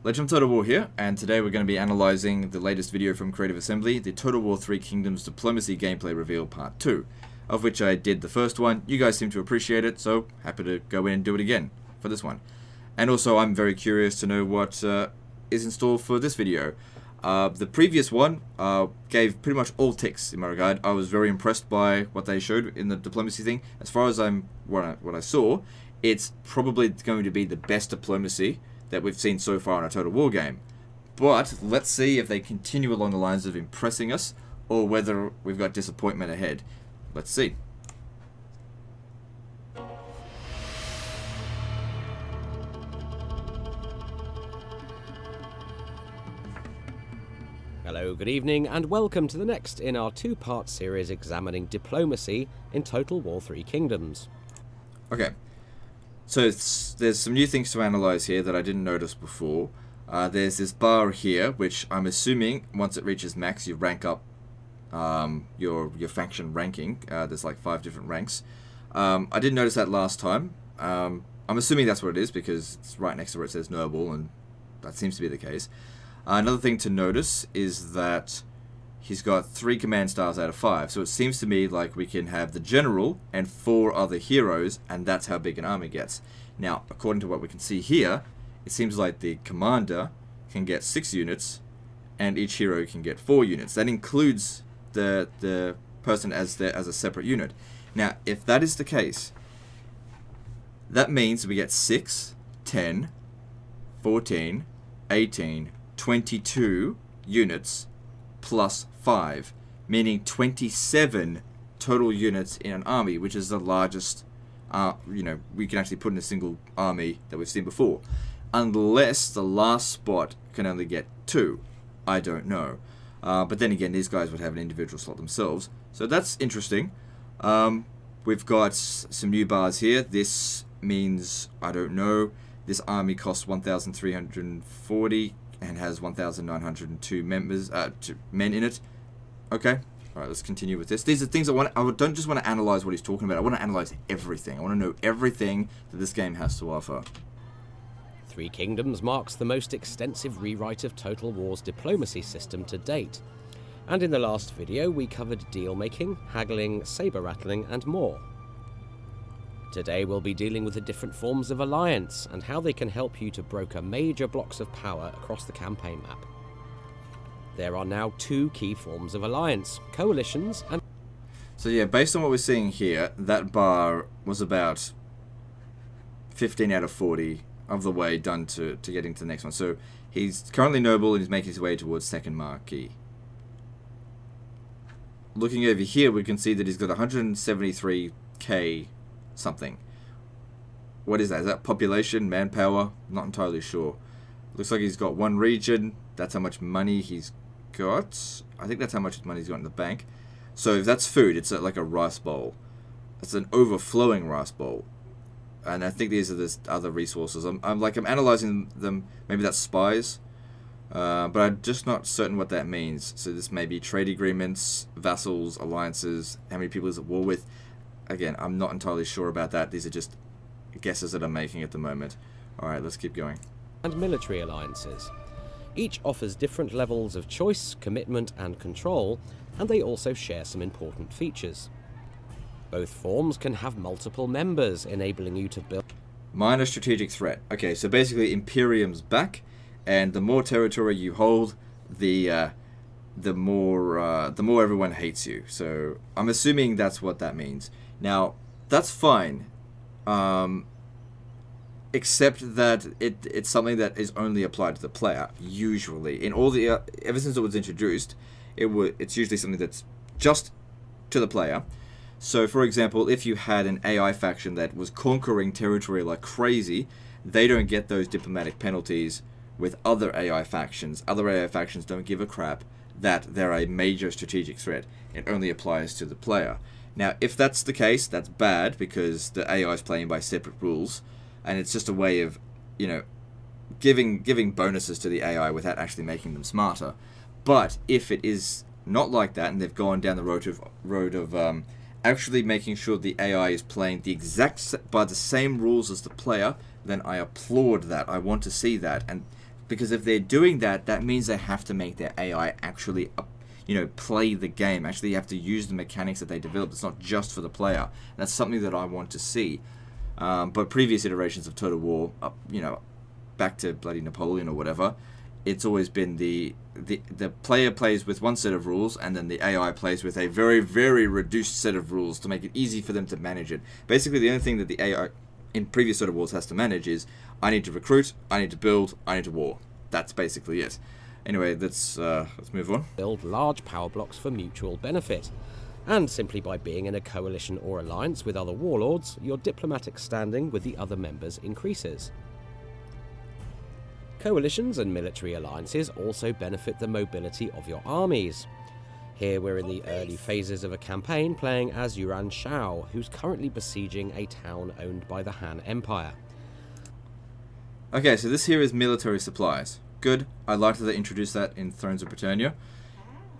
Legend of Total War here, and today we're going to be analysing the latest video from Creative Assembly, the Total War 3 Kingdoms Diplomacy Gameplay Reveal Part 2, of which I did the first one. You guys seem to appreciate it, so happy to go in and do it again for this one. And also, I'm very curious to know what is in store for this video. The previous one gave pretty much all ticks in my regard. I was very impressed by what they showed in the diplomacy thing. As far as what I saw, it's probably going to be the best diplomacy that we've seen so far in a Total War game. But let's see if they continue along the lines of impressing us, or whether we've got disappointment ahead. Let's see. Hello, good evening, and welcome to the next in our two-part series examining diplomacy in Total War 3 Kingdoms. Okay, so there's some new things to analyze here that I didn't notice before. There's this bar here, which I'm assuming once it reaches max, you rank up your faction ranking. There's like 5 different ranks. I didn't notice that last time. I'm assuming that's what it is because it's right next to where it says noble, and that seems to be the case. Another thing to notice is that he's got 3 command styles out of 5, so it seems to me like we can have the general and 4 other heroes, and that's how big an army gets. Now, according to what we can see here, it seems like the commander can get 6 units, and each hero can get 4 units. That includes the person as a separate unit. Now, if that is the case, that means we get 6, 10, 14, 18, 22 units plus 5, meaning 27 total units in an army, which is the largest we can actually put in a single army that we've seen before, unless the last spot can only get 2. I don't know, but then again, these guys would have an individual slot themselves, so that's interesting. We've got some new bars here. This means, I don't know, this army costs 1,340 and has 1,902 members, men in it. Okay, all right, let's continue with this. These are things I don't just want to analyze what he's talking about. I want to analyze everything. I want to know everything that this game has to offer. 3 Kingdoms marks the most extensive rewrite of Total War's diplomacy system to date. And in the last video, we covered deal-making, haggling, saber-rattling, and more. Today we'll be dealing with the different forms of alliance and how they can help you to broker major blocks of power across the campaign map. There are now 2 key forms of alliance, coalitions and... So yeah, based on what we're seeing here, that bar was about 15 out of 40 of the way done to getting to the next one. So he's currently noble and he's making his way towards second marquee. Looking over here, we can see that he's got 173k something. What is that? Is that population, manpower? Not entirely sure. Looks like he's got 1 region. That's how much money he's got. I think that's how much money he's got in the bank. So if that's food, it's like a rice bowl. It's an overflowing rice bowl. And I think these are the other resources. I'm analyzing them. Maybe that's spies. But I'm just not certain what that means. So this may be trade agreements, vassals, alliances, how many people he's at war with. Again, I'm not entirely sure about that. These are just guesses that I'm making at the moment. Alright, let's keep going. And military alliances. Each offers different levels of choice, commitment, and control, and they also share some important features. Both forms can have multiple members, enabling you to build... Minor strategic threat. Okay, so basically Imperium's back, and the more territory you hold, the more everyone hates you. So I'm assuming that's what that means. Now, that's fine, except that it's something that is only applied to the player, usually. In all the ever since it was introduced, it's usually something that's just to the player. So, for example, if you had an AI faction that was conquering territory like crazy, they don't get those diplomatic penalties with other AI factions. Other AI factions don't give a crap that they're a major strategic threat. It only applies to the player. Now, if that's the case, that's bad because the AI is playing by separate rules, and it's just a way of, giving bonuses to the AI without actually making them smarter. But if it is not like that, and they've gone down the road of actually making sure the AI is playing by the same rules as the player, then I applaud that. I want to see that, and because if they're doing that, that means they have to make their AI actually play the game. Actually, you have to use the mechanics that they developed. It's not just for the player. That's something that I want to see. But previous iterations of Total War, back to bloody Napoleon or whatever, it's always been the player plays with one set of rules, and then the AI plays with a very, very reduced set of rules to make it easy for them to manage it. Basically, the only thing that the AI in previous Total Wars has to manage is, I need to recruit, I need to build, I need to war. That's basically it. Anyway, let's move on. Build large power blocks for mutual benefit. And simply by being in a coalition or alliance with other warlords, your diplomatic standing with the other members increases. Coalitions and military alliances also benefit the mobility of your armies. Here we're in the early phases of a campaign playing as Yuan Shao, who's currently besieging a town owned by the Han Empire. Okay, so this here is military supplies. Good. I liked that they introduced that in Thrones of Britannia.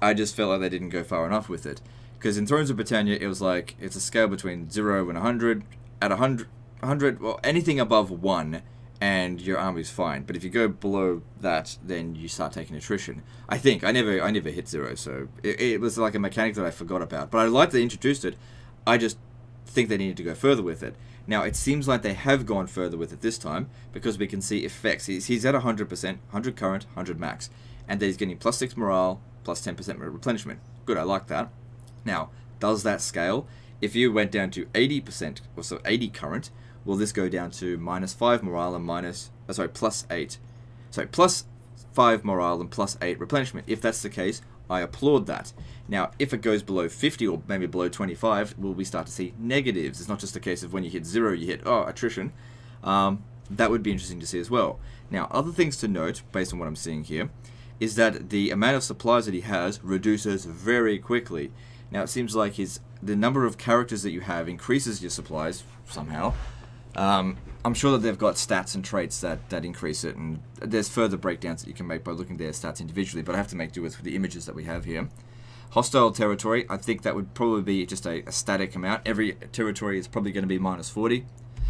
I just felt like they didn't go far enough with it. Because in Thrones of Britannia, it was like, it's a scale between 0 and 100. At 100, well, anything above 1, and your army's fine. But if you go below that, then you start taking attrition. I think. I never hit 0, so it was like a mechanic that I forgot about. But I like they introduced it. I just think they needed to go further with it. Now, it seems like they have gone further with it this time, because we can see effects. He's at 100%, 100 current, 100 max. And then he's getting plus 6 morale, plus 10% replenishment. Good, I like that. Now, does that scale? If you went down to 80%, or so 80 current, will this go down to minus 5 morale and plus 8? Sorry, plus 5 morale and plus 8 replenishment. If that's the case, I applaud that. Now, if it goes below 50 or maybe below 25, will we start to see negatives? It's not just a case of when you hit 0, you hit, attrition. That would be interesting to see as well. Now, other things to note, based on what I'm seeing here, is that the amount of supplies that he has reduces very quickly. Now, it seems like the number of characters that you have increases your supplies somehow. I'm sure that they've got stats and traits that increase it, and there's further breakdowns that you can make by looking at their stats individually, but I have to make do with the images that we have here. Hostile territory, I think that would probably be just a static amount. Every territory is probably going to be minus 40.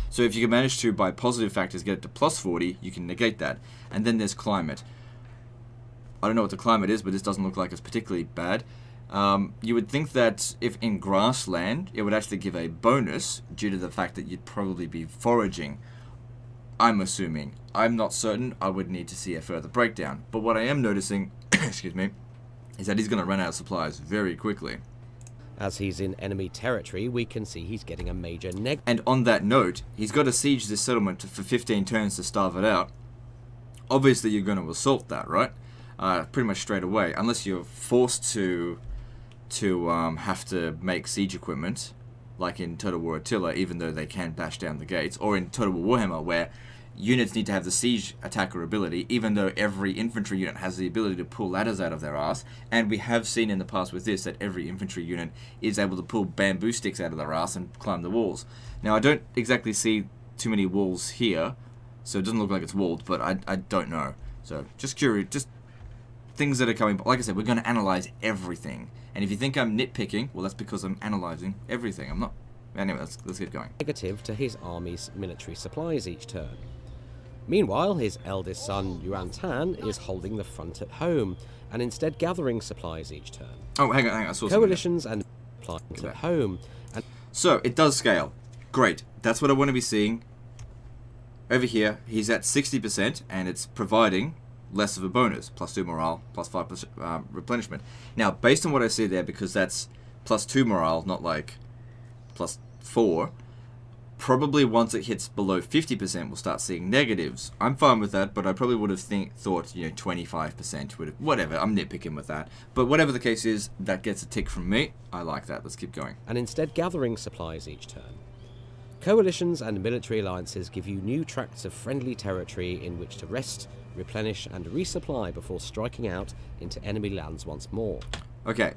So if you can manage to, by positive factors, get it to plus 40, you can negate that. And then there's climate. I don't know what the climate is, but this doesn't look like it's particularly bad. You would think that if in grassland, it would actually give a bonus due to the fact that you'd probably be foraging. I'm assuming. I'm not certain. I would need to see a further breakdown. But what I am noticing, excuse me, is that he's going to run out of supplies very quickly. As he's in enemy territory, we can see he's getting a major neg. And on that note, he's got to siege this settlement for 15 turns to starve it out. Obviously, you're going to assault that, right? Pretty much straight away, unless you're forced to have to make siege equipment, like in Total War Attila, even though they can bash down the gates, or in Total War Warhammer, where units need to have the siege attacker ability, even though every infantry unit has the ability to pull ladders out of their ass. And we have seen in the past with this that every infantry unit is able to pull bamboo sticks out of their ass and climb the walls. Now, I don't exactly see too many walls here, so it doesn't look like it's walled, but I don't know. So, just curious, just things that are coming. Like I said, we're going to analyze everything. And if you think I'm nitpicking, well, that's because I'm analyzing everything. I'm not. Anyway, let's get going. Negative to his army's military supplies each turn. Meanwhile, his eldest son, Yuan Tan, is holding the front at home, and instead gathering supplies each turn. Oh, hang on, I saw coalitions and supplies at home. And so, it does scale. Great. That's what I want to be seeing. Over here, he's at 60%, and it's providing less of a bonus, plus 2 morale, plus 5 replenishment. Now, based on what I see there, because that's plus 2 morale, not like plus 4, probably once it hits below 50%, we'll start seeing negatives. I'm fine with that, but I probably would have thought, 25% would have, whatever, I'm nitpicking with that. But whatever the case is, that gets a tick from me. I like that. Let's keep going. And instead gathering supplies each turn. Coalitions and military alliances give you new tracts of friendly territory in which to rest, replenish and resupply before striking out into enemy lands once more. Okay,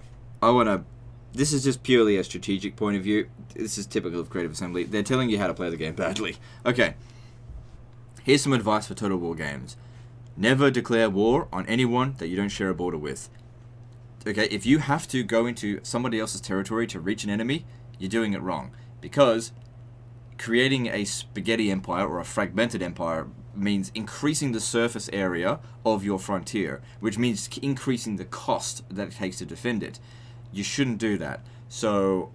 this is just purely a strategic point of view. This is typical of Creative Assembly. They're telling you how to play the game badly. Okay, here's some advice for Total War games. Never declare war on anyone that you don't share a border with. Okay, if you have to go into somebody else's territory to reach an enemy, you're doing it wrong. Because creating a spaghetti empire or a fragmented empire means increasing the surface area of your frontier, which means increasing the cost that it takes to defend it. You shouldn't do that. So,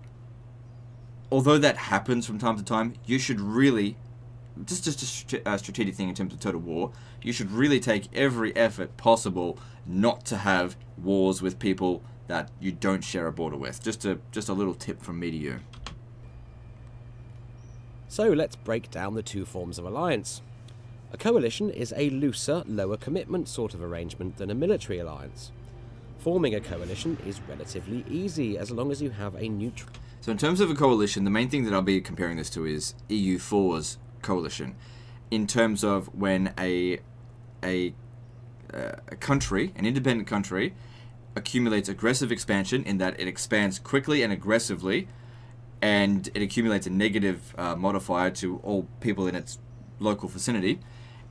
although that happens from time to time, you should really, just a strategic thing in terms of total war, you should really take every effort possible not to have wars with people that you don't share a border with. Just a little tip from me to you. So let's break down the two forms of alliance. A coalition is a looser, lower commitment sort of arrangement than a military alliance. Forming a coalition is relatively easy as long as you have a neutral... So in terms of a coalition, the main thing that I'll be comparing this to is EU4's coalition. In terms of when a country, an independent country, accumulates aggressive expansion in that it expands quickly and aggressively, and it accumulates a negative modifier to all people in its local vicinity,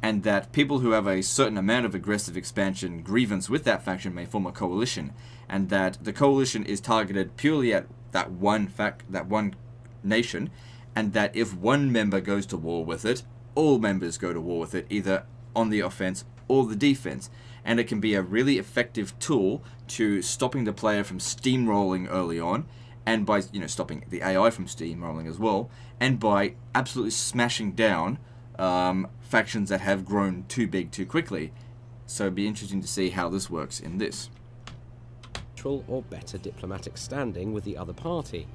and that people who have a certain amount of aggressive expansion grievance with that faction may form a coalition, and that the coalition is targeted purely at that one nation, and that if one member goes to war with it, all members go to war with it, either on the offense or the defense. And it can be a really effective tool to stopping the player from steamrolling early on, and by stopping the AI from steamrolling as well, and by absolutely smashing down factions that have grown too big too quickly. So it'd be interesting to see how this works in this. or better diplomatic standing with the other party.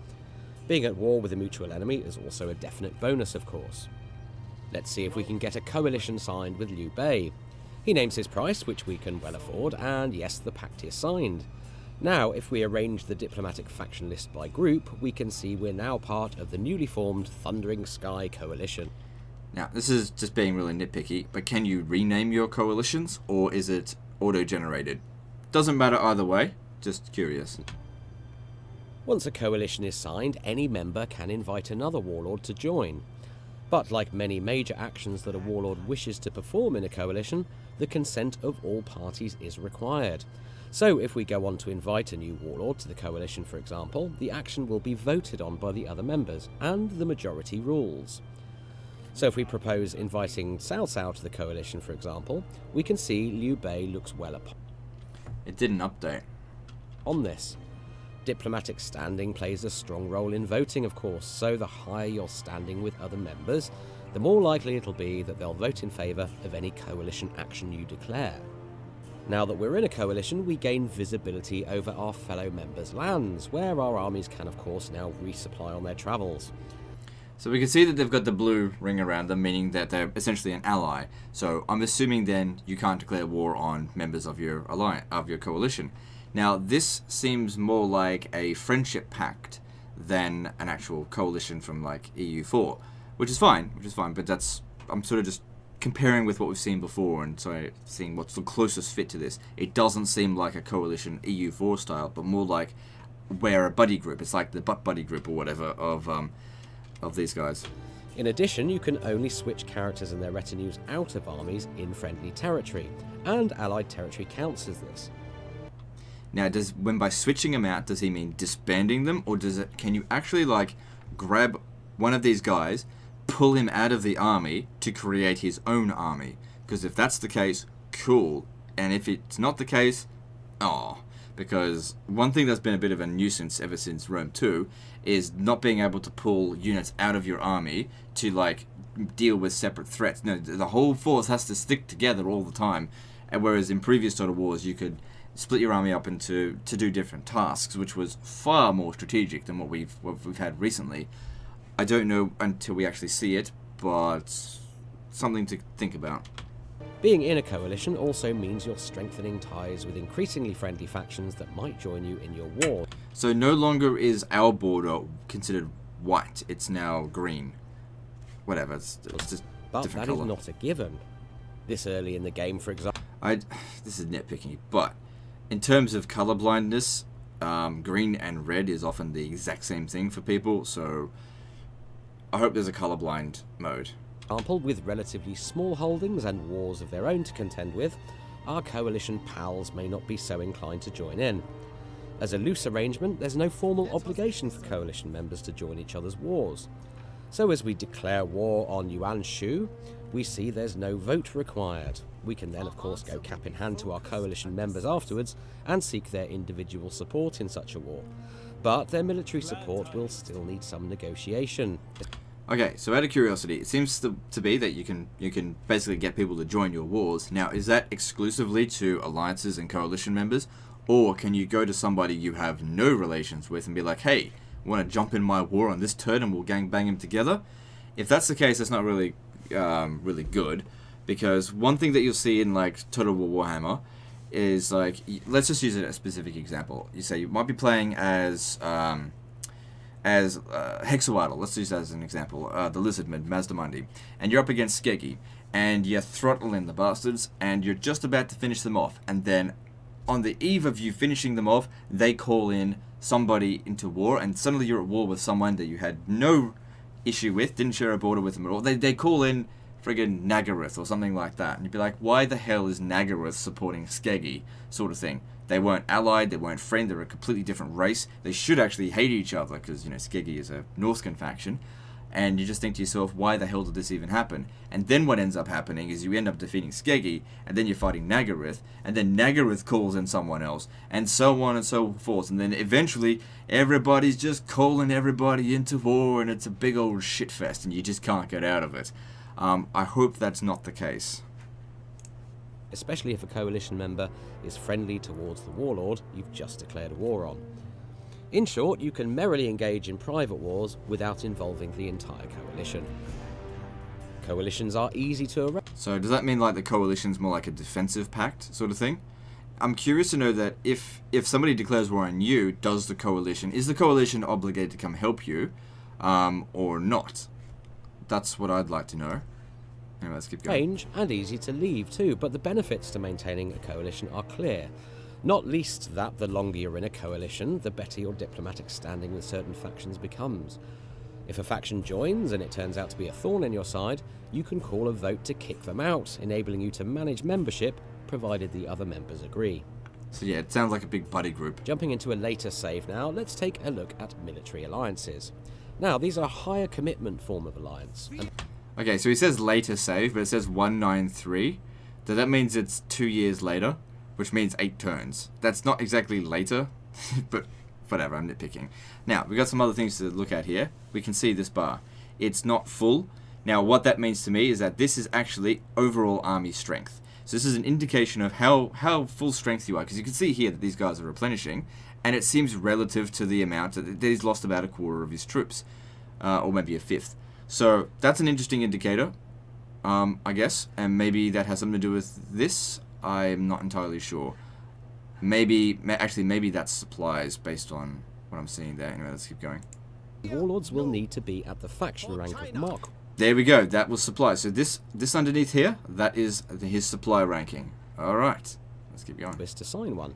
Being at war with a mutual enemy is also a definite bonus, of course. Let's see if we can get a coalition signed with Liu Bei. He names his price, which we can well afford, and yes, the pact is signed. Now, if we arrange the diplomatic faction list by group, we can see we're now part of the newly formed Thundering Sky Coalition. Now, this is just being really nitpicky, but can you rename your coalitions, or is it auto-generated? Doesn't matter either way, just curious. Once a coalition is signed, any member can invite another warlord to join. But like many major actions that a warlord wishes to perform in a coalition, the consent of all parties is required. So if we go on to invite a new warlord to the coalition, for example, the action will be voted on by the other members, and the majority rules. So if we propose inviting Cao Cao to the coalition, for example, we can see Liu Bei looks well upon. It didn't update. On this. Diplomatic standing plays a strong role in voting, of course, so the higher your standing with other members, the more likely it'll be that they'll vote in favour of any coalition action you declare. Now that we're in a coalition, we gain visibility over our fellow members' lands, where our armies can, of course, now resupply on their travels. So we can see that they've got the blue ring around them, meaning that they're essentially an ally. So I'm assuming then you can't declare war on members of your alliance, of your coalition. Now this seems more like a friendship pact than an actual coalition from like EU4, which is fine, but that's, I'm sort of just comparing with what we've seen before and so seeing what's the closest fit to this. It doesn't seem like a coalition EU4 style, but more like we're a buddy group. It's like the butt buddy group or whatever of these guys. In addition, you can only switch characters and their retinues out of armies in friendly territory, and allied territory counts as this. Now, when by switching them out, does he mean disbanding them, or can you actually like grab one of these guys, pull him out of the army to create his own army? Because if that's the case, cool. And if it's not the case, because one thing that's been a bit of a nuisance ever since Rome 2 is not being able to pull units out of your army to like deal with separate threats. No, the whole force has to stick together all the time. And whereas in previous Total Wars you could split your army up to do different tasks, which was far more strategic than what we've had recently. I don't know until we actually see it, but something to think about. Being in a coalition also means you're strengthening ties with increasingly friendly factions that might join you in your war. So no longer is our border considered white, it's now green. Whatever, it's just but different that colour. is not a given. This early in the game, for example... This is nitpicking, but in terms of colour blindness, green and red is often the exact same thing for people, so I hope there's a colourblind mode. With relatively small holdings and wars of their own to contend with, our coalition pals may not be so inclined to join in. As a loose arrangement, there's no formal obligation for coalition members to join each other's wars. So as we declare war on Yuan Shu, we see there's no vote required. We can then, of course, go cap in hand to our coalition members afterwards and seek their individual support in such a war. But their military support will still need some negotiation. Okay, so out of curiosity, it seems to be that you can basically get people to join your wars. Now, is that exclusively to alliances and coalition members? Or can you go to somebody you have no relations with and be like, hey, want to jump in my war on this turn and we'll gang bang him together? If that's the case, that's not really really good, because one thing that you'll see in like Total War Warhammer is like, let's just use a specific example. You say you might be playing as Hexawaddle, let's use that as an example, the Lizardman, Mazdamundi, and you're up against Skeggy, and you're throttling the bastards, and you're just about to finish them off, and then on the eve of you finishing them off, they call in somebody into war, and suddenly you're at war with someone that you had no issue with, didn't share a border with them at all. They call in friggin' Nagaroth or something like that, and you'd be like, why the hell is Nagaroth supporting Skeggy, sort of thing. They weren't allied, they weren't friends, they were a completely different race. They should actually hate each other, because, you know, Skeggy is a Norscan faction, and you just think to yourself, why the hell did this even happen? And then what ends up happening is you end up defeating Skeggy, and then you're fighting Nagaroth, and then Nagaroth calls in someone else, and so on and so forth, and then eventually everybody's just calling everybody into war, and it's a big old shitfest, and you just can't get out of it. I hope that's not the case. Especially if a coalition member is friendly towards the warlord you've just declared war on. In short, you can merrily engage in private wars without involving the entire coalition. Coalitions are easy to arrange. So does that mean like the coalition's more like a defensive pact sort of thing? I'm curious to know that if somebody declares war on you, is the coalition obligated to come help you, or not? That's what I'd like to know. Anyway, let's keep going. Range and easy to leave too, but the benefits to maintaining a coalition are clear. Not least that the longer you're in a coalition, the better your diplomatic standing with certain factions becomes. If a faction joins and it turns out to be a thorn in your side, you can call a vote to kick them out, enabling you to manage membership, provided the other members agree. So yeah, it sounds like a big buddy group. Jumping into a later save now, let's take a look at military alliances. Now, these are a higher commitment form of alliance. Okay, so he says later save, but it says 193. So that means it's 2 years later, which means 8 turns. That's not exactly later, but whatever, I'm nitpicking. Now, we've got some other things to look at here. We can see this bar. It's not full. Now, what that means to me is that this is actually overall army strength. So this is an indication of how full strength you are, because you can see here that these guys are replenishing, and it seems relative to the amount that he's lost about a quarter of his troops, or maybe a fifth. So that's an interesting indicator, I guess, and maybe that has something to do with this. I'm not entirely sure. Maybe that's supplies based on what I'm seeing there. Anyway, let's keep going. Warlords will need to be at the faction rank of Mark. There we go. That was supply. So this underneath here, that is his supply ranking. All right, let's keep going. To sign one,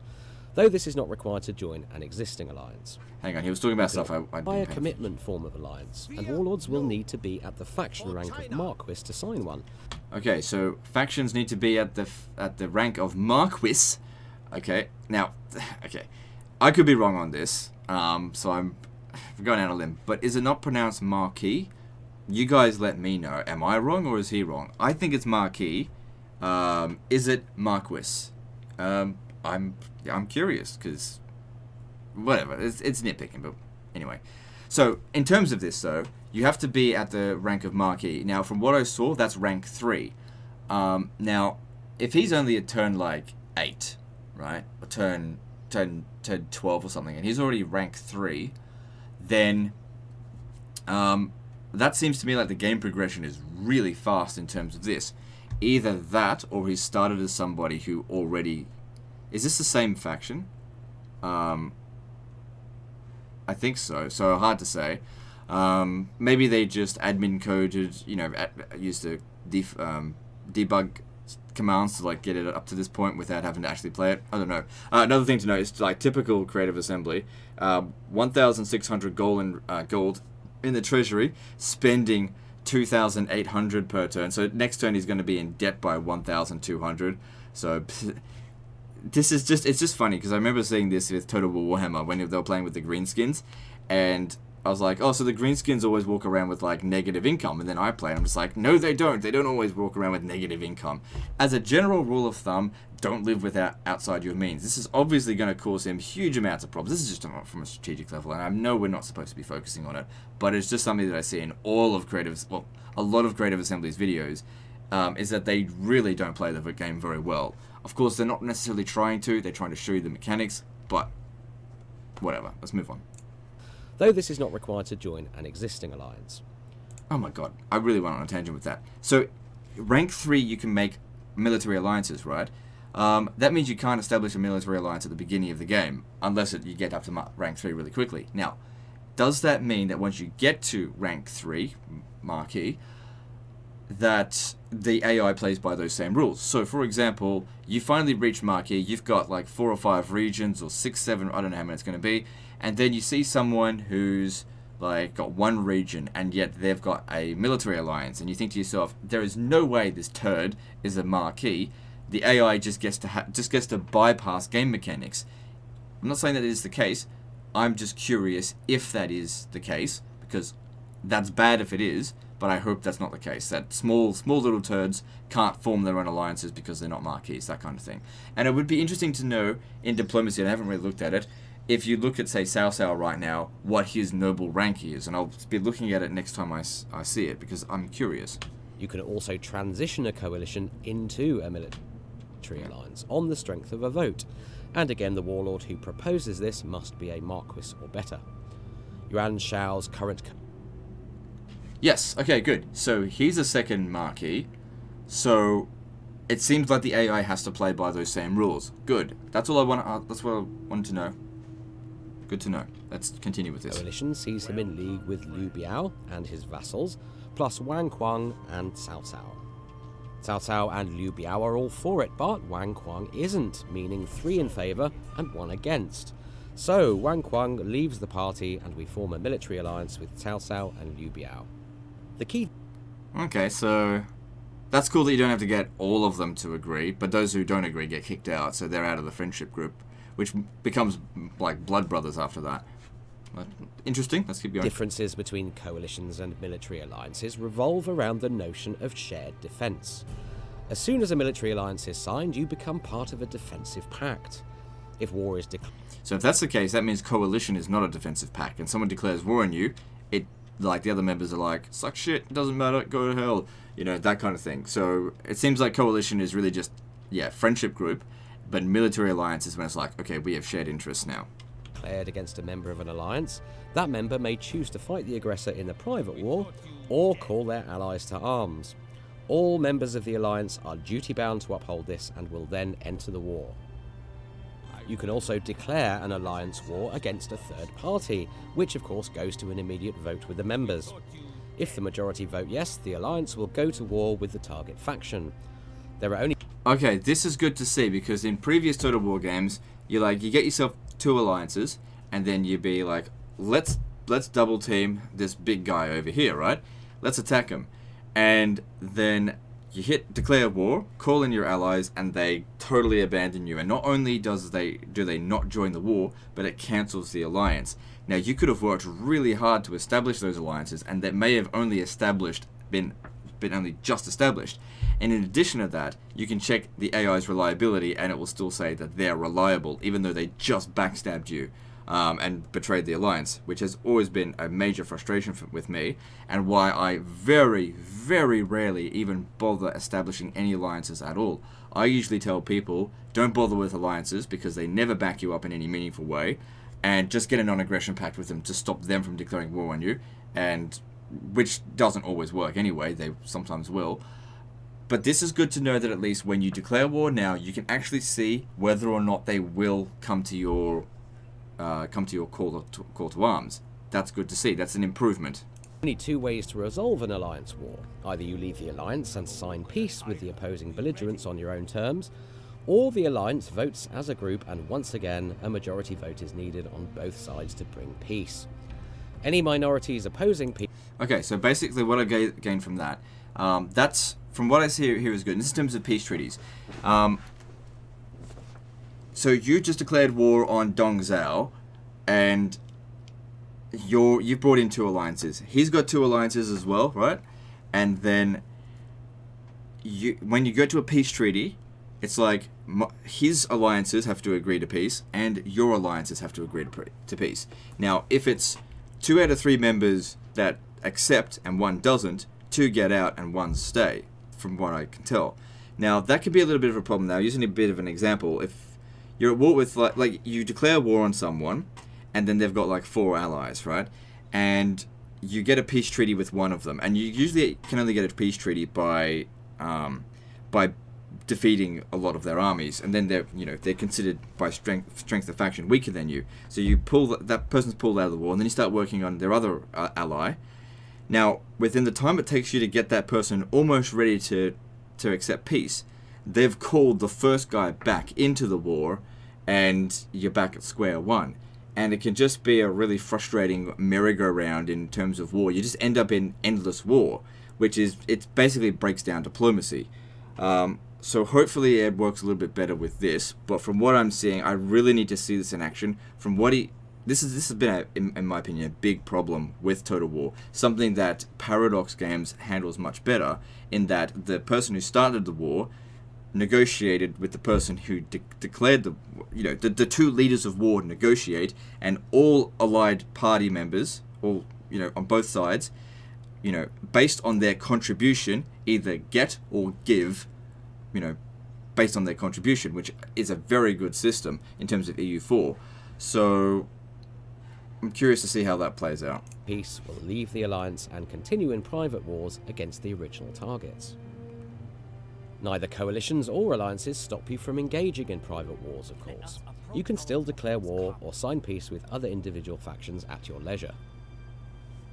though this is not required to join an existing alliance. Hang on, he was talking about stuff I By a commitment form of alliance, and warlords will need to be at the faction rank of Marquis to sign one. Okay, so factions need to be at the rank of Marquis. Okay, now, okay, I could be wrong on this, so I'm going out on a limb. But is it not pronounced Marquis? You guys let me know. Am I wrong or is he wrong? I think it's Marquis. Is it Marquis? I'm curious because whatever. It's nitpicking, but anyway. So in terms of this, though, you have to be at the rank of Marquis. Now, from what I saw, that's rank 3. Now, if he's only at turn like 8, right, or turn 12 or something, and he's already rank 3, then that seems to me like the game progression is really fast in terms of this. Either that, or he started as somebody who already... Is this the same faction? I think so. So hard to say. Maybe they just admin coded, used the debug commands to like get it up to this point without having to actually play it. I don't know. Another thing to note is like typical Creative Assembly, 1,600 gold in the treasury, spending 2,800 per turn. So next turn he's going to be in debt by 1,200. So it's just funny because I remember seeing this with Total War Warhammer when they were playing with the greenskins, and I was like, oh, so the greenskins always walk around with like negative income, and then I play, and I'm just like, no, they don't. They don't always walk around with negative income. As a general rule of thumb, don't live without outside your means. This is obviously going to cause him huge amounts of problems. This is just from a strategic level, and I know we're not supposed to be focusing on it, but it's just something that I see in all of a lot of Creative Assembly's videos, is that they really don't play the game very well. Of course, they're not necessarily trying to. They're trying to show you the mechanics, but whatever. Let's move on. Though this is not required to join an existing alliance. Oh my god, I really went on a tangent with that. So, rank 3 you can make military alliances, right? That means you can't establish a military alliance at the beginning of the game, unless you get up to rank 3 really quickly. Now, does that mean that once you get to rank 3, Marquis, that the AI plays by those same rules? So, for example, you finally reach Marquis, you've got like 4 or 5 regions, or 6, 7, I don't know how many it's going to be, and then you see someone who's like got 1 region, and yet they've got a military alliance, and you think to yourself, there is no way this turd is a Marquis. The AI just gets to bypass game mechanics. I'm not saying that it is the case. I'm just curious if that is the case, because that's bad if it is, but I hope that's not the case. That small little turds can't form their own alliances because they're not Marquis, that kind of thing. And it would be interesting to know in diplomacy, and I haven't really looked at it, if you look at, say, Cao Cao right now, what his noble rank is, and I'll be looking at it next time I see it, because I'm curious. You can also transition a coalition into a military alliance on the strength of a vote, and again the warlord who proposes this must be a marquis or better. Yuan Shao's current... Yes, okay, good. So he's a second Marquis, so it seems like the AI has to play by those same rules. Good. That's all I want. That's what I wanted to know. Good to know. Let's continue with this. Coalition sees him in league with Liu Biao and his vassals, plus Wang Kuang and Cao Cao. Cao Cao and Liu Biao are all for it, but Wang Kuang isn't, meaning 3 in favour and 1 against. So Wang Kuang leaves the party and we form a military alliance with Cao Cao and Liu Biao. The key... Okay, so that's cool that you don't have to get all of them to agree, but those who don't agree get kicked out, so they're out of the friendship group, which becomes like blood brothers after that. Interesting, let's keep going. Differences between coalitions and military alliances revolve around the notion of shared defence. As soon as a military alliance is signed, you become part of a defensive pact. If war is declared... So if that's the case, that means coalition is not a defensive pact, and someone declares war on you, like the other members are like, suck shit, doesn't matter, go to hell, you know, that kind of thing. So it seems like coalition is really just, yeah, friendship group, but military alliance is when it's like, okay, we have shared interests now. Declared against a member of an alliance, that member may choose to fight the aggressor in a private war, or call their allies to arms. All members of the alliance are duty-bound to uphold this and will then enter the war. You can also declare an alliance war against a third party, which of course goes to an immediate vote with the members. If the majority vote yes, the alliance will go to war with the target faction. There are only... Okay, this is good to see, because in previous Total War games, you get yourself 2 alliances, and then you be like, let's double team this big guy over here, right? Let's attack him. And then you declare war, call in your allies, and they totally abandon you. And not only do they not join the war, but it cancels the alliance. Now, you could have worked really hard to establish those alliances, and that may have only been only just established. And in addition to that, you can check the AI's reliability, and it will still say that they're reliable, even though they just backstabbed you and betrayed the alliance, which has always been a major frustration with me, and why I very, very rarely even bother establishing any alliances at all. I usually tell people, don't bother with alliances, because they never back you up in any meaningful way, and just get a non-aggression pact with them to stop them from declaring war on you, and which doesn't always work anyway, they sometimes will. But this is good to know that at least when you declare war now, you can actually see whether or not they will come to your call to arms. That's good to see. That's an improvement. Only 2 ways to resolve an alliance war. Either you leave the alliance and sign peace with the opposing belligerents on your own terms, or the alliance votes as a group, and once again, a majority vote is needed on both sides to bring peace. Any minorities opposing peace... Okay, so basically what I gained from that, that's, from what I see here is good. This is in terms of peace treaties. So you just declared war on Dong Zhao, and you've brought in 2 alliances. He's got 2 alliances as well, right? And then when you go to a peace treaty, it's like his alliances have to agree to peace, and your alliances have to agree to peace. Now, if it's 2 out of 3 members that accept and 1 doesn't, 2 get out and 1 stay, from what I can tell. Now, that could be a little bit of a problem. Now, using a bit of an example, if you're at war with, like you declare war on someone, and then they've got like 4 allies, right? And you get a peace treaty with one of them, and you usually can only get a peace treaty by defeating a lot of their armies, and then they're considered by strength of faction weaker than you. So you pull that person's pulled out of the war, and then you start working on their other ally. Now, within the time it takes you to get that person almost ready to accept peace, they've called the first guy back into the war, and you're back at square one. And it can just be a really frustrating merry-go-round in terms of war. You just end up in endless war, which is, it basically breaks down diplomacy. So hopefully it works a little bit better with this. But from what I'm seeing, I really need to see this in action. From what this has been, in my opinion, a big problem with Total War. Something that Paradox Games handles much better, in that the person who started the war negotiated with the person who declared the 2 leaders of war negotiate, and all allied party members, all on both sides, based on their contribution, either get or give, based on their contribution, which is a very good system in terms of EU4. So I'm curious to see how that plays out. Peace will leave the alliance and continue in private wars against the original targets. Neither coalitions or alliances stop you from engaging in private wars, of course. You can still declare war or sign peace with other individual factions at your leisure.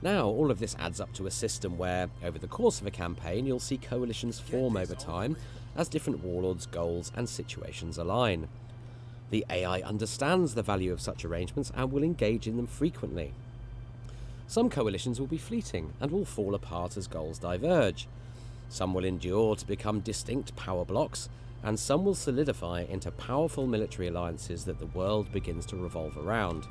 Now, all of this adds up to a system where, over the course of a campaign, you'll see coalitions form over time as different warlords' goals and situations align. The AI understands the value of such arrangements and will engage in them frequently. Some coalitions will be fleeting and will fall apart as goals diverge. Some will endure to become distinct power blocks, and some will solidify into powerful military alliances that the world begins to revolve around.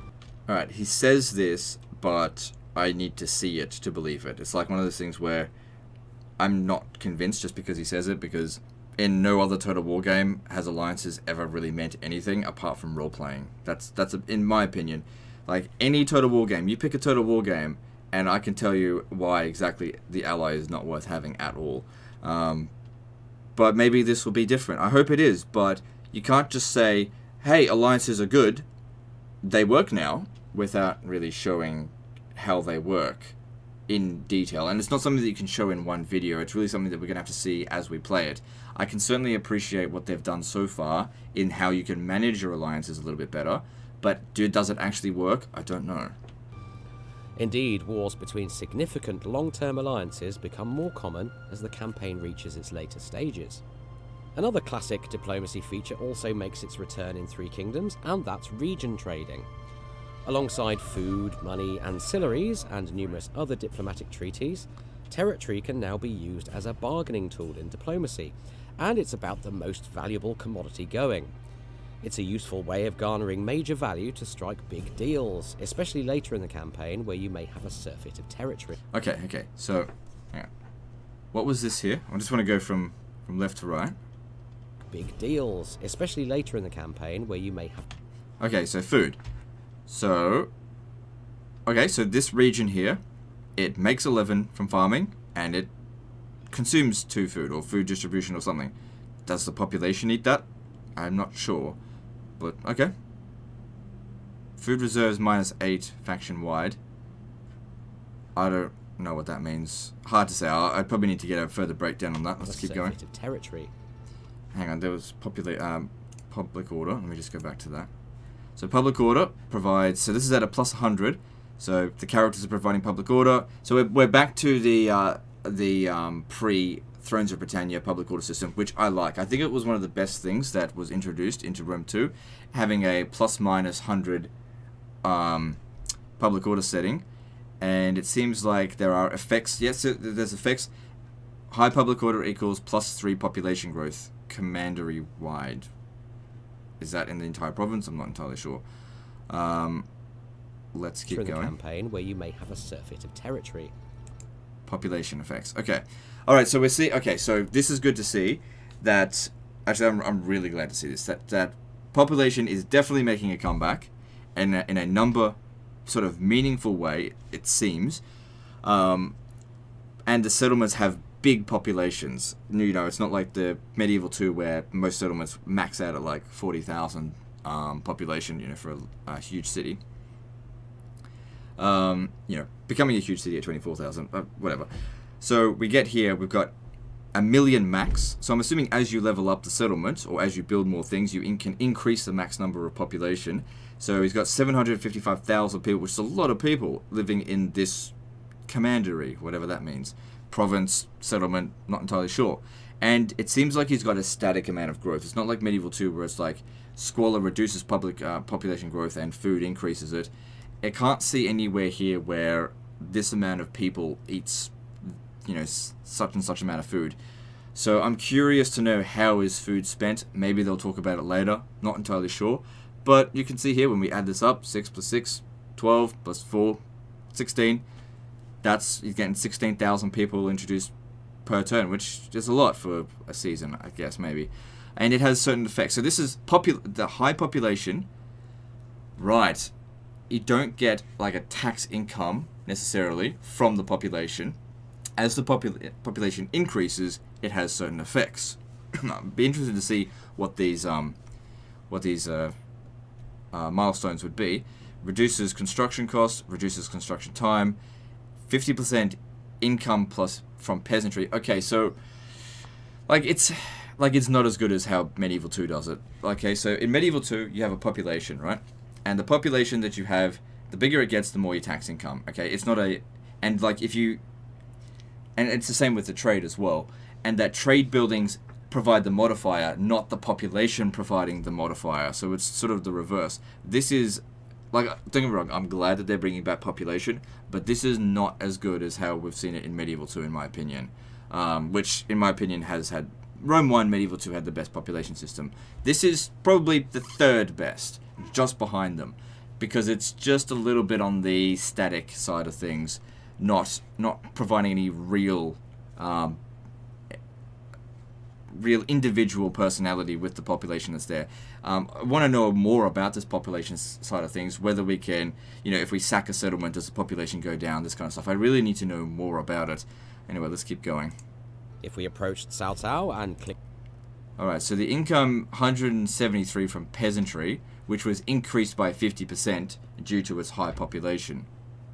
Alright, he says this, but I need to see it to believe it. It's like one of those things where I'm not convinced just because he says it, because in no other Total War game has alliances ever really meant anything apart from role-playing. That's in my opinion. Like, any Total War game, you pick a Total War game, and I can tell you why exactly the ally is not worth having at all. But maybe this will be different. I hope it is, but you can't just say, hey, alliances are good, they work now, without really showing how they work in detail. And it's not something that you can show in one video. It's really something that we're going to have to see as we play it. I can certainly appreciate what they've done so far in how you can manage your alliances a little bit better, but does it actually work? I don't know. Indeed, wars between significant long-term alliances become more common as the campaign reaches its later stages. Another classic diplomacy feature also makes its return in Three Kingdoms, and that's region trading. Alongside food, money, ancillaries, and numerous other diplomatic treaties, territory can now be used as a bargaining tool in diplomacy, and it's about the most valuable commodity going. It's a useful way of garnering major value to strike big deals, especially later in the campaign where you may have a surfeit of territory. Okay, so, hang on. What was this here? I just want to go from left to right. Big deals, especially later in the campaign where you may have... Okay, so food. So this region here, it makes 11 from farming, and it consumes 2 food, or food distribution or something. Does the population eat that? I'm not sure, but okay. Food reserves -8 faction-wide. I don't know what that means. Hard to say. I probably need to get a further breakdown on that. Let's keep going. Of territory. Hang on, there was public order. Let me just go back to that. So public order provides, so this is at a +100, so the characters are providing public order. So we're back to the pre-Thrones of Britannia public order system, which I like. I think it was one of the best things that was introduced into Rome 2, having a ±100 public order setting. And it seems like there are effects. Yes, there's effects. High public order equals +3 population growth, commandery-wide. Is that in the entire province? I'm not entirely sure. Let's keep in the going. campaign where you may have a surfeit of territory. Population effects. Okay. All right. So we see. Okay. So this is good to see. That actually, I'm really glad to see this. That population is definitely making a comeback, in a number, sort of meaningful way. It seems, and the settlements have big populations. You know, it's not like the medieval 2 where most settlements max out at like 40,000 population. You know, for a huge city. You know, becoming a huge city at 24,000, whatever. So we get here, we've got 1 million max. So I'm assuming as you level up the settlement, or as you build more things, you can increase the max number of population. So he's got 755,000 people, which is a lot of people living in this commandery, whatever that means. Province, settlement, not entirely sure. And it seems like he's got a static amount of growth. It's not like medieval 2 where it's like squalor reduces population growth and food increases it. I can't see anywhere here where this amount of people eats, you know, such and such amount of food. So I'm curious to know how is food spent. Maybe they'll talk about it later. Not entirely sure. But you can see here when we add this up, 6 plus 6, 12 plus 4, 16. That's, you're getting 16,000 people introduced per turn, which is a lot for a season, I guess, maybe. And it has certain effects. So this is the high population. Right. You don't get like a tax income necessarily from the population. As the population increases, it has certain effects. I'd be interested to see what these milestones would be. Reduces construction costs, reduces construction time, 50% income plus from peasantry. Okay, so it's not as good as how Medieval 2 does it. Okay, so in Medieval 2 you have a population, right? And the population that you have, the bigger it gets, the more your tax income. Okay, it's not a, and like if you, and it's the same with the trade as well. And that trade buildings provide the modifier, not the population providing the modifier. So it's sort of the reverse. This is, like, don't get me wrong, I'm glad that they're bringing back population, but this is not as good as how we've seen it in Medieval 2, in my opinion. Which, in my opinion, has had, Rome 1, Medieval 2 had the best population system. This is probably the third best, just behind them, because it's just a little bit on the static side of things, not providing any real individual personality with the population that's there. I want to know more about this population side of things, whether we can, you know, if we sack a settlement, does the population go down, this kind of stuff. I really need to know more about it. Anyway, let's keep going. If we approached Cao Cao and click... Alright, so the income, 173 from peasantry, which was increased by 50% due to its high population.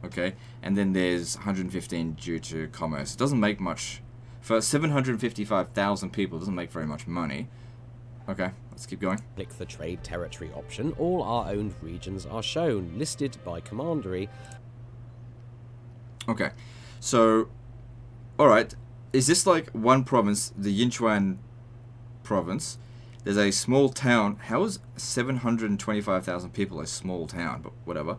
Okay, and then there's 115 due to commerce. It doesn't make much. For 755,000 people, it doesn't make very much money. Okay, let's keep going. Click the trade territory option. All our owned regions are shown, listed by commandery. Okay, so, alright, is this like one province, the Yinchuan province? There's a small town. How is 725,000 people a small town? But whatever.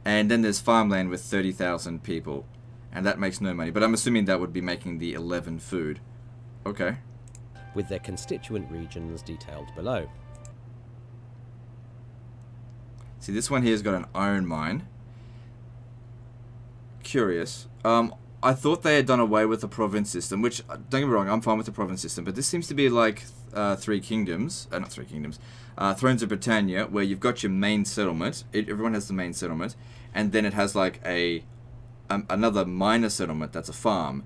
And then there's farmland with 30,000 people. And that makes no money. But I'm assuming that would be making the 11 food. Okay. With their constituent regions detailed below. See, this one here's got an iron mine. Curious. I thought they had done away with the province system, which, don't get me wrong, I'm fine with the province system, but this seems to be like Three Kingdoms, not Three Kingdoms, Thrones of Britannia, where you've got your main settlement, everyone has the main settlement, and then it has like another minor settlement that's a farm,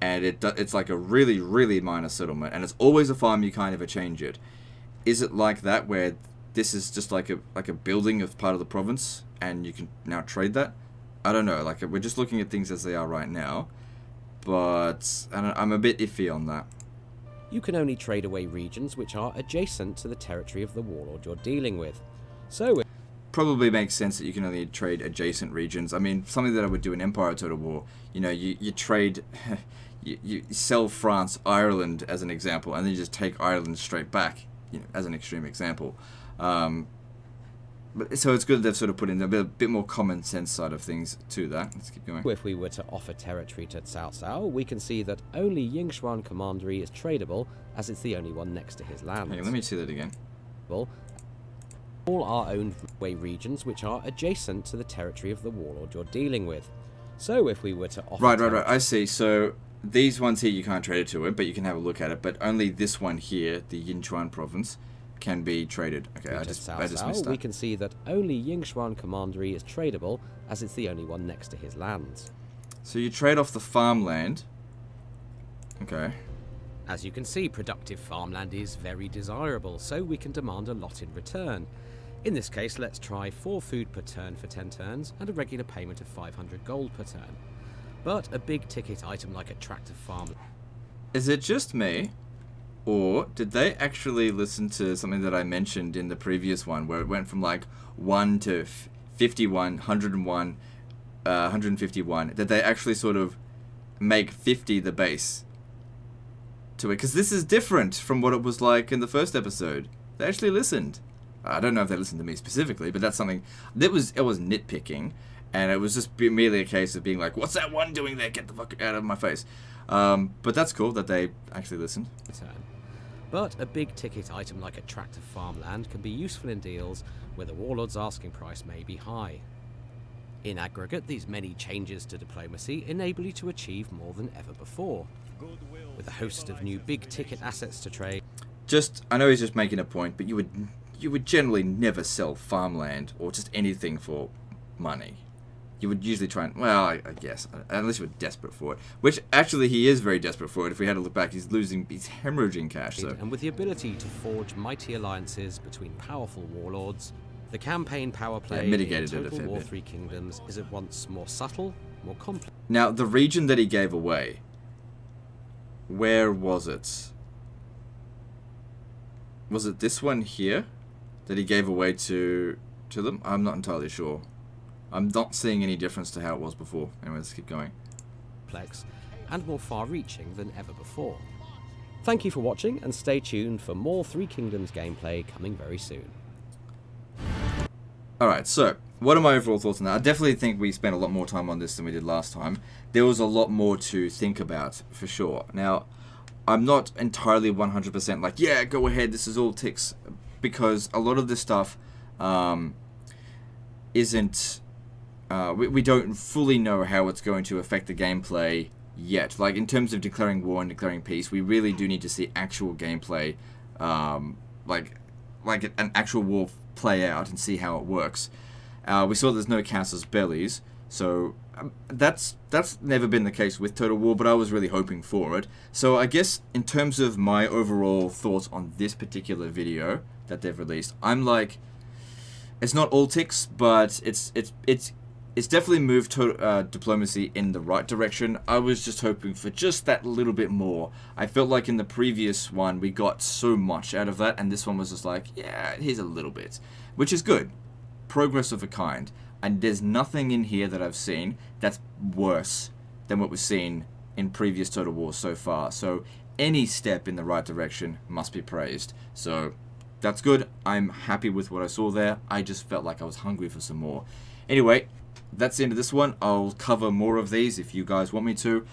and it's like a really, really minor settlement, and it's always a farm, you can't ever change it. Is it like that, where this is just like a building of part of the province, and you can now trade that? I don't know, like, we're just looking at things as they are right now, but I'm a bit iffy on that. You can only trade away regions which are adjacent to the territory of the warlord you're dealing with. So, probably makes sense that you can only trade adjacent regions. I mean, something that I would do in Empire Total War, you know, you trade, you sell France, Ireland as an example, and then you just take Ireland straight back, you know, as an extreme example. But so it's good they've sort of put in a bit more common sense side of things to that. Let's keep going. If we were to offer territory to Cao Cao, we can see that only Yingshuan Commandery is tradable, as it's the only one next to his land. Hang on, let me see that again. Well, All are owned way regions which are adjacent to the territory of the warlord you're dealing with. So if we were to offer... Right. I see. So these ones here you can't trade it to it, but you can have a look at it. But only this one here, the Yinchuan province, can be traded. Okay, I just missed that. We can see that only Yingxuan Commandery is tradable, as it's the only one next to his lands. So you trade off the farmland. Okay. As you can see, productive farmland is very desirable, so we can demand a lot in return. In this case, let's try 4 food per turn for 10 turns, and a regular payment of 500 gold per turn. But a big ticket item like a tract of farmland... Is it just me? Or did they actually listen to something that I mentioned in the previous one, where it went from like 1 to 51, 101, 151? Did they actually sort of make 50 the base to it? Because this is different from what it was like in the first episode. They actually listened. I don't know if they listened to me specifically, but that's something that it was nitpicking, and it was just merely a case of being like, "What's that one doing there? Get the fuck out of my face!" But that's cool that they actually listened. But a big ticket item like a tract of farmland can be useful in deals where the warlord's asking price may be high. In aggregate, these many changes to diplomacy enable you to achieve more than ever before. With a host of new big ticket assets to trade... I know he's just making a point, but you would generally never sell farmland or just anything for money. You would usually try and, well, I guess, unless you were desperate for it. Which, actually, he is very desperate for it. If we had to look back, he's hemorrhaging cash. So. And with the ability to forge mighty alliances between powerful warlords, the campaign power play in Total War 3 Kingdoms is at once more subtle, more complex. Now, the region that he gave away, where was it? Was it this one here that he gave away to them? I'm not entirely sure. I'm not seeing any difference to how it was before. Anyway, let's keep going. Complex and more far-reaching than ever before. Thank you for watching, and stay tuned for more 3 Kingdoms gameplay coming very soon. Alright, so, what are my overall thoughts on that? I definitely think we spent a lot more time on this than we did last time. There was a lot more to think about, for sure. Now, I'm not entirely 100% like, yeah, go ahead, this is all ticks, because a lot of this stuff isn't... we don't fully know how it's going to affect the gameplay yet. Like, in terms of declaring war and declaring peace, we really do need to see actual gameplay, like an actual war play out and see how it works. We saw there's no Casus Bellis, so that's never been the case with Total War, but I was really hoping for it. So I guess in terms of my overall thoughts on this particular video that they've released, I'm like, it's not all ticks, but it's definitely moved diplomacy in the right direction. I was just hoping for just that little bit more. I felt like in the previous one we got so much out of that, and this one was just like, yeah, here's a little bit, which is good. Progress of a kind. And there's nothing in here that I've seen that's worse than what we've seen in previous Total Wars so far. So any step in the right direction must be praised. So that's good. I'm happy with what I saw there. I just felt like I was hungry for some more. Anyway, that's the end of this one. I'll cover more of these if you guys want me to.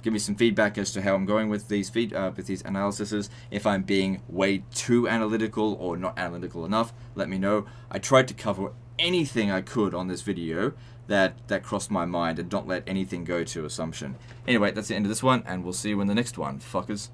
Give me some feedback as to how I'm going with these analyses. If I'm being way too analytical or not analytical enough, let me know. I tried to cover anything I could on this video that crossed my mind and don't let anything go to assumption. Anyway, that's the end of this one, and we'll see you in the next one, fuckers.